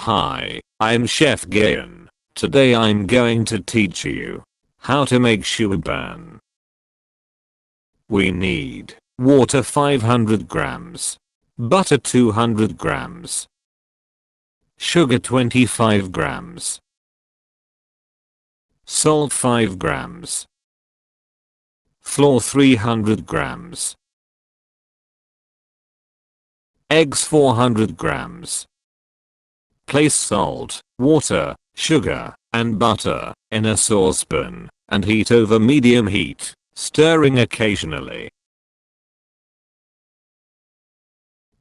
Hi, I'm Chef Gayan. Today I'm going to teach you how to make choux ban. We need water 500 grams, butter 200 grams, sugar 25 grams, salt 5 grams, flour 300 grams, eggs 400 grams. Place salt, water, sugar, and butter in a saucepan and heat over medium heat, stirring occasionally.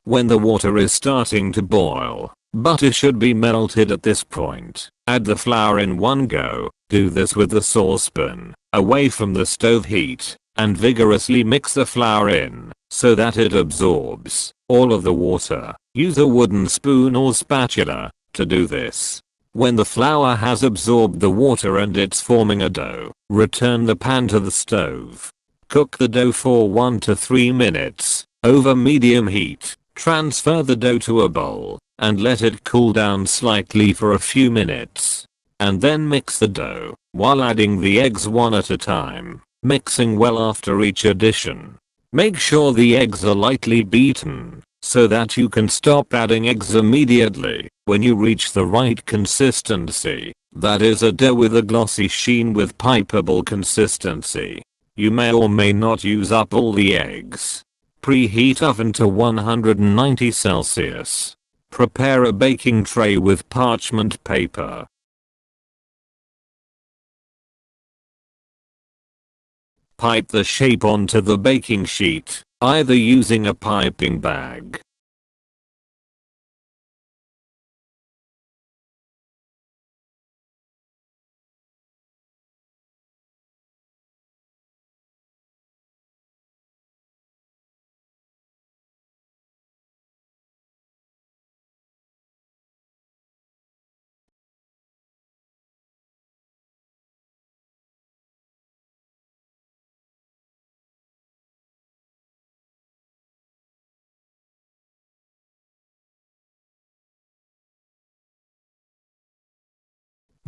When the water is starting to boil, butter should be melted at this point. Add the flour in one go. Do this with the saucepan away from the stove heat and vigorously mix the flour in so that it absorbs all of the water. Use a wooden spoon or spatula to do this. When the flour has absorbed the water and it's forming a dough, return the pan to the stove. Cook the dough for 1 to 3 minutes over medium heat. Transfer the dough to a bowl and let it cool down slightly for a few minutes. And then mix the dough while adding the eggs one at a time, mixing well after each addition. Make sure the eggs are lightly beaten so that you can stop adding eggs immediately when you reach the right consistency. That is a dough with a glossy sheen with pipeable consistency. You may or may not use up all the eggs. Preheat oven to 190 Celsius. Prepare a baking tray with parchment paper. Pipe the shape onto the baking sheet, either using a piping bag.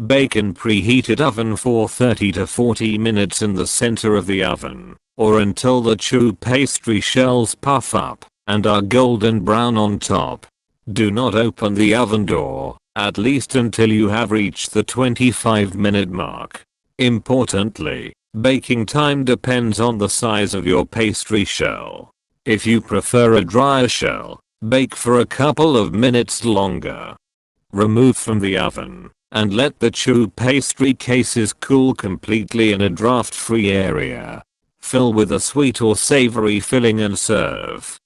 Bake in preheated oven for 30 to 40 minutes in the center of the oven, or until the choux pastry shells puff up and are golden brown on top. Do not open the oven door, at least until you have reached the 25-minute mark. Importantly, baking time depends on the size of your pastry shell. If you prefer a drier shell, bake for a couple of minutes longer. Remove from the oven and let the choux pastry cases cool completely in a draft-free area. Fill with a sweet or savory filling and serve.